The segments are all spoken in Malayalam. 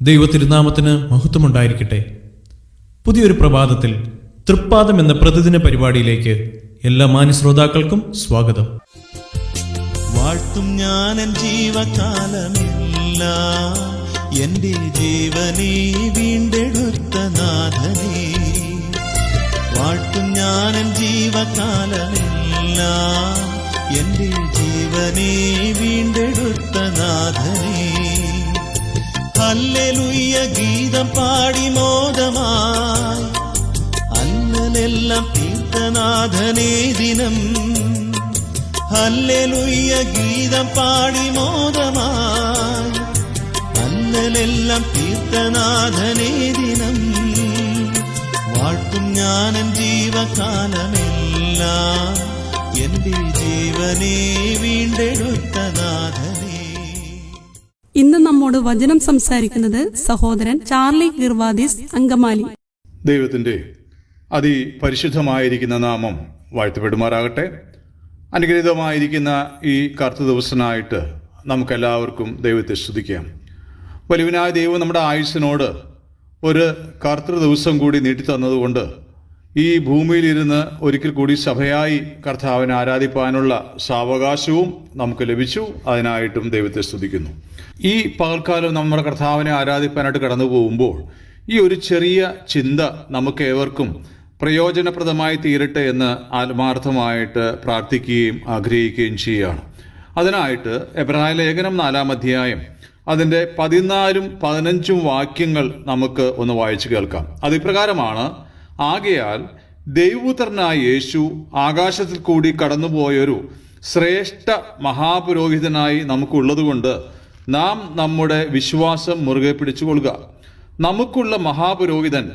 ദൈവത്തിരുനാമത്തിന് മഹത്വമുണ്ടായിരിക്കട്ടെ. പുതിയൊരു പ്രഭാതത്തിൽ തൃപ്പാദം എന്ന പ്രതിദിന പരിപാടിയിലേക്ക് എല്ലാ മാന്യശ്രോതാക്കൾക്കും സ്വാഗതം. വാഴ്ത്തും ഞാനൻ ജീവകാലമെല്ലാം എൻ്റെ ജീവനെ വീണ്ടെടുത്ത നാഥനെ. വാഴ്ത്തും ഞാനൻ ജീവകാലമെല്ലാം എൻ്റെ ജീവനെ വീണ്ടെടുത്ത നാഥനെ. ഹല്ലേലൂയ ഗീതം പാടി മോദമായി അല്ലലെല്ലാം തീർത്ഥനാഥനേ ദിനം. ഹല്ലേലൂയ ഗീതം പാടി മോദമായി അല്ലലെല്ലാം തീർത്ഥനാഥനേ ദിനം. വാഴ്ത്തും ഞാനൻ ജീവകാലമെല്ലാം എൻ്റെ ജീവനെ വീണ്ടെടുത്ത നാഥനേ. ഇന്ന് നമ്മോട് വചനം സംസാരിക്കുന്നത് സഹോദരൻ ചാർലി ഗിർവാദീസ് അങ്കമാലി. ദൈവത്തിൻ്റെ അതിപരിശുദ്ധമായിരിക്കുന്ന നാമം വാഴ്ത്തപ്പെടുമാറാകട്ടെ. അനുഗ്രഹീതമായിരിക്കുന്ന ഈ കർത്ത ദിവസനായിട്ട് നമുക്കെല്ലാവർക്കും ദൈവത്തെ സ്തുതിക്കാം. വലിയവനായ ദൈവം നമ്മുടെ ആയുസ്സിനോട് ഒരു കർത്തൃ ദിവസം കൂടി നീട്ടിത്തന്നതുകൊണ്ട് ഈ ഭൂമിയിലിരുന്ന് ഒരിക്കൽ കൂടി സഭയായി കർത്താവിനെ ആരാധിപ്പാനുള്ള സാവകാശവും നമുക്ക് ലഭിച്ചു. അതിനായിട്ടും ദൈവത്തെ സ്തുതിക്കുന്നു. ഈ പകൽക്കാലം നമ്മുടെ കർത്താവിനെ ആരാധിപ്പാനായിട്ട് കടന്നു പോകുമ്പോൾ ഈ ഒരു ചെറിയ ചിന്ത നമുക്ക് ഏവർക്കും പ്രയോജനപ്രദമായി തീരട്ടെ എന്ന് ആത്മാർത്ഥമായിട്ട് പ്രാർത്ഥിക്കുകയും ആഗ്രഹിക്കുകയും ചെയ്യുകയാണ്. അതിനായിട്ട് എബ്രായ ലേഖനം 4-ാം അധ്യായം അതിൻ്റെ 14-15 വാക്യങ്ങൾ നമുക്ക് ഒന്ന് വായിച്ചു കേൾക്കാം. അതിപ്രകാരമാണ്: ആകയാൽ ദൈവപുത്രനായ യേശു ആകാശത്തിൽ കൂടി കടന്നുപോയൊരു ശ്രേഷ്ഠ മഹാപുരോഹിതനായി നമുക്കുള്ളതുകൊണ്ട് നാം നമ്മുടെ വിശ്വാസം മുറുകെ പിടിച്ചുകൊള്ളുക. നമുക്കുള്ള മഹാപുരോഹിതൻ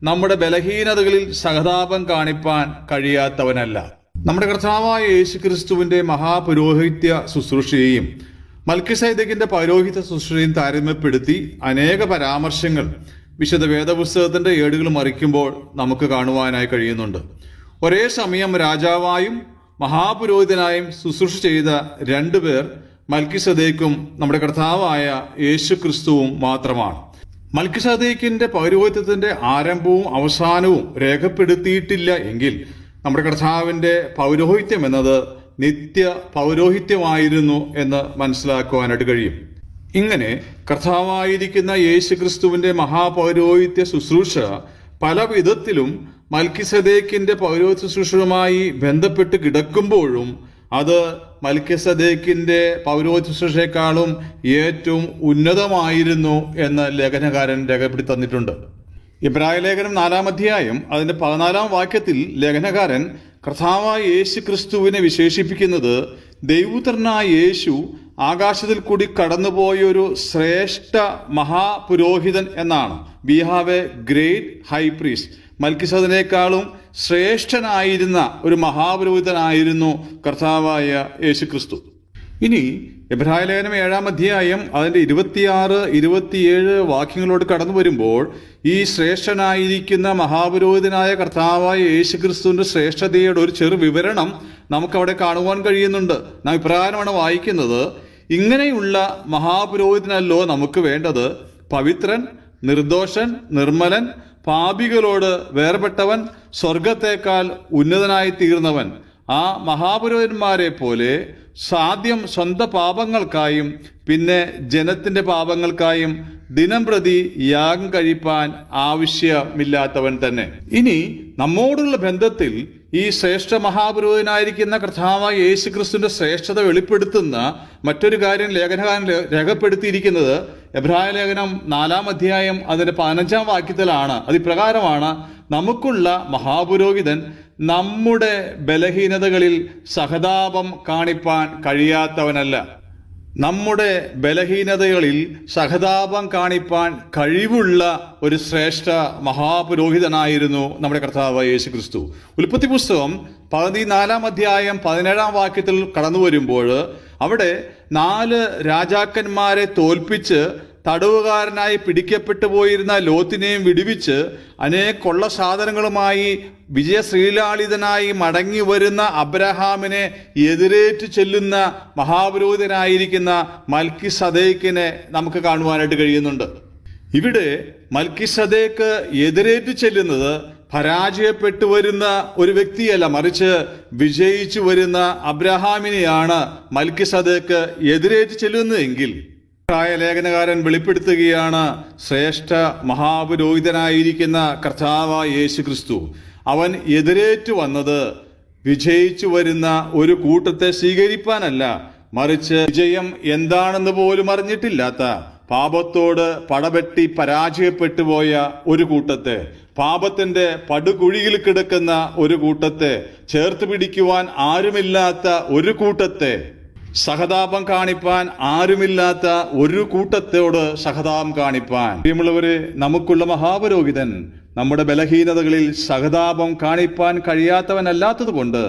നമ്മുടെ ബലഹീനതകളിൽ സഹതാപം കാണിപ്പാൻ കഴിയാത്തവനല്ല. നമ്മുടെ കർത്താവായ യേശു ക്രിസ്തുവിൻ്റെ മഹാപുരോഹിത്യ ശുശ്രൂഷയെയും മൽക്കിസേദെക്കിന്റെ പൗരോഹിത്യ ശുശ്രൂഷയും താരതമ്യപ്പെടുത്തി അനേക പരാമർശങ്ങൾ വിശുദ്ധ വേദപുസ്തകത്തിൻ്റെ ഏടുകൾ മറിക്കുമ്പോൾ നമുക്ക് കാണുവാനായി കഴിയുന്നുണ്ട്. ഒരേ സമയം രാജാവായും മഹാപുരോഹിതനായും ശുശ്രൂഷ ചെയ്ത രണ്ടുപേർ മൽക്കിസേദെക്കും നമ്മുടെ കർത്താവായ യേശു ക്രിസ്തുവും മാത്രമാണ്. മൽക്കിസേദെക്കിന്റെ പൗരോഹിത്യത്തിന്റെ ആരംഭവും അവസാനവും രേഖപ്പെടുത്തിയിട്ടില്ല എങ്കിൽ നമ്മുടെ കർത്താവിൻ്റെ പൗരോഹിത്യം എന്നത് നിത്യ പൗരോഹിത്യമായിരുന്നു എന്ന് മനസ്സിലാക്കുവാനായിട്ട് കഴിയും. ഇങ്ങനെ കർത്താവായിരിക്കുന്ന യേശു ക്രിസ്തുവിൻ്റെ മഹാപൗരോഹിത്യ ശുശ്രൂഷ പല വിധത്തിലും മൽക്കിസേദെക്കിന്റെ പൗരോഹിത്യ ശുശ്രൂഷയുമായി ബന്ധപ്പെട്ട് കിടക്കുമ്പോഴും അത് മൽക്കിസേദെക്കിന്റെ പൗരോഹിത്യ ശുശ്രൂഷയെക്കാളും ഏറ്റവും ഉന്നതമായിരുന്നു എന്ന് ലേഖനകാരൻ രേഖപ്പെടുത്തി തന്നിട്ടുണ്ട്. ഇബ്രായ ലേഖനം 4-ാം അധ്യായം അതിൻ്റെ 14-ാം വാക്യത്തിൽ ലേഖനകാരൻ കർത്താവായ യേശു ക്രിസ്തുവിനെ വിശേഷിപ്പിക്കുന്നത് ദൈവപുത്രനായ യേശു ആകാശത്തിൽ കൂടി കടന്നുപോയൊരു ശ്രേഷ്ഠ മഹാപുരോഹിതൻ എന്നാണ്. We have a great high priest. മൽക്കിസേദെക്കിനേക്കാളും ശ്രേഷ്ഠനായിരുന്ന ഒരു മഹാപുരോഹിതനായിരുന്നു കർത്താവായ യേശു ക്രിസ്തു. ഇനി എബ്രായ ലേഖനം 7-ാം അധ്യായം അതിൻ്റെ 26-27 വാക്യങ്ങളോട് കടന്നു വരുമ്പോൾ ഈ ശ്രേഷ്ഠനായിരിക്കുന്ന മഹാപുരോഹിതനായ കർത്താവായ യേശു ക്രിസ്തുവിൻ്റെ ശ്രേഷ്ഠതയുടെ ഒരു ചെറു വിവരണം നമുക്കവിടെ കാണുവാൻ കഴിയുന്നുണ്ട്. നാം ഇപ്രകാരമാണ് വായിക്കുന്നത്: ഇങ്ങനെയുള്ള മഹാപുരോഹിതനല്ലോ നമുക്ക് വേണ്ടത്, പവിത്രൻ, നിർദോഷൻ, നിർമ്മലൻ, പാപികളോട് വേർപെട്ടവൻ, സ്വർഗത്തേക്കാൾ ഉന്നതനായി തീർന്നവൻ. ആ മഹാപുരോഹിതന്മാരെ പോലെ സാധ്യം സ്വന്തം പാപങ്ങൾക്കായും പിന്നെ ജനത്തിൻ്റെ പാപങ്ങൾക്കായും ദിനം പ്രതി യാഗം കഴിപ്പാൻ ആവശ്യമില്ലാത്തവൻ തന്നെ. ഇനി നമ്മോടുള്ള ബന്ധത്തിൽ ഈ ശ്രേഷ്ഠ മഹാപുരോഹിതനായിരിക്കുന്ന കർത്താവായ യേശു ക്രിസ്തുവിന്റെ ശ്രേഷ്ഠത വെളിപ്പെടുത്തുന്ന മറ്റൊരു കാര്യം ലേഖനകാരൻ രേഖപ്പെടുത്തിയിരിക്കുന്നത് എബ്രായ ലേഖനം 4-ാം അധ്യായം അതിൻ്റെ 15-ാം വാക്യത്തിലാണ്. അതിപ്രകാരമാണ്: നമുക്കുള്ള മഹാപുരോഹിതൻ നമ്മുടെ ബലഹീനതകളിൽ സഹതാപം കാണിപ്പാൻ കഴിയാത്തവനല്ല. നമ്മുടെ ബലഹീനതകളിൽ സഹതാപം കാണിപ്പാൻ കഴിവുള്ള ഒരു ശ്രേഷ്ഠ മഹാപുരോഹിതനായിരുന്നു നമ്മുടെ കർത്താവായ യേശു ക്രിസ്തു. ഉൽപ്പത്തി പുസ്തകം 14-ാം അധ്യായം 17-ാം വാക്യത്തിൽ കടന്നു വരുമ്പോൾ അവിടെ 4 രാജാക്കന്മാരെ തോൽപ്പിച്ച് തടവുകാരനായി പിടിക്കപ്പെട്ടു പോയിരുന്ന ലോത്തിനെയും വിടുവിച്ച് അനേക കൊള്ള സാധനങ്ങളുമായി വിജയശ്രീലാളിതനായി മടങ്ങി വരുന്ന അബ്രഹാമിനെ എതിരേറ്റു ചെല്ലുന്ന മഹാപുരോഹിതനായിരിക്കുന്ന മൽക്കിസദേക്കിനെ നമുക്ക് കാണുവാനായിട്ട് കഴിയുന്നുണ്ട്. ഇവിടെ മൽക്കിസദേക്ക് എതിരേറ്റ് ചെല്ലുന്നത് പരാജയപ്പെട്ടു വരുന്ന ഒരു വ്യക്തിയല്ല, മറിച്ച് വിജയിച്ചു വരുന്ന അബ്രഹാമിനെയാണ് മൽക്കിസദേക്ക് എതിരേറ്റ് ചെല്ലുന്നതെങ്കിൽ ലേഖനകാരൻ വെളിപ്പെടുത്തുകയാണ്, ശ്രേഷ്ഠ മഹാപുരോഹിതനായിരിക്കുന്ന കർത്താവായ യേശു ക്രിസ്തു അവൻ എതിരേറ്റു വന്നത് വിജയിച്ചു വരുന്ന ഒരു കൂട്ടത്തെ സ്വീകരിപ്പാനല്ല, മറിച്ച് വിജയം എന്താണെന്ന് പോലും അറിഞ്ഞിട്ടില്ലാത്ത, പാപത്തോട് പടവെട്ടി പരാജയപ്പെട്ടു പോയ ഒരു കൂട്ടത്തെ, പാപത്തിന്റെ പടുകുഴിയിൽ കിടക്കുന്ന ഒരു കൂട്ടത്തെ, ചേർത്ത് പിടിക്കുവാൻ ആരുമില്ലാത്ത ഒരു കൂട്ടത്തെ, സഹതാപം കാണിപ്പാൻ ആരുമില്ലാത്ത ഒരു കൂട്ടത്തോട് സഹതാപം കാണിപ്പാൻ. പ്രിയമുള്ളവരെ, നമുക്കുള്ള മഹാപുരോഹിതൻ നമ്മുടെ ബലഹീനതകളിൽ സഹതാപം കാണിപ്പാൻ കഴിയാത്തവനല്ലാത്തത് കൊണ്ട്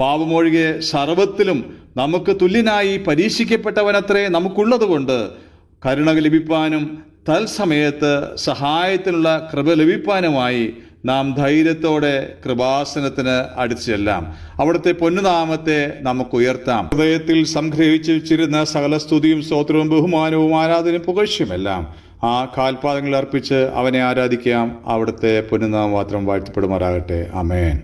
പാപമൊഴികെ സർവത്തിലും നമുക്ക് തുല്യനായി പരീക്ഷിക്കപ്പെട്ടവനത്രേ നമുക്കുള്ളത് കൊണ്ട് കരുണ ലഭിപ്പാനും തത്സമയത്ത് സഹായത്തിനുള്ള കൃപ ലഭിപ്പാനുമായി നാം ധൈര്യത്തോടെ കൃപാസനത്തിന് അടുത്ത് ചെല്ലാം. അവിടുത്തെ പൊന്നുനാമത്തെ നമുക്ക് ഉയർത്താം. ഹൃദയത്തിൽ സംഗ്രഹിച്ചു വെച്ചിരുന്ന സകല സ്തുതിയും സ്തോത്രവും ബഹുമാനവും ആരാധനയും പുകഴ്ചയുമെല്ലാം ആ കാൽപാദങ്ങളിൽ അർപ്പിച്ച് അവനെ ആരാധിക്കാം. അവിടുത്തെ പൊന്നുനാമം മാത്രം വാഴ്ത്തപ്പെടുമാറാകട്ടെ. ആമേൻ.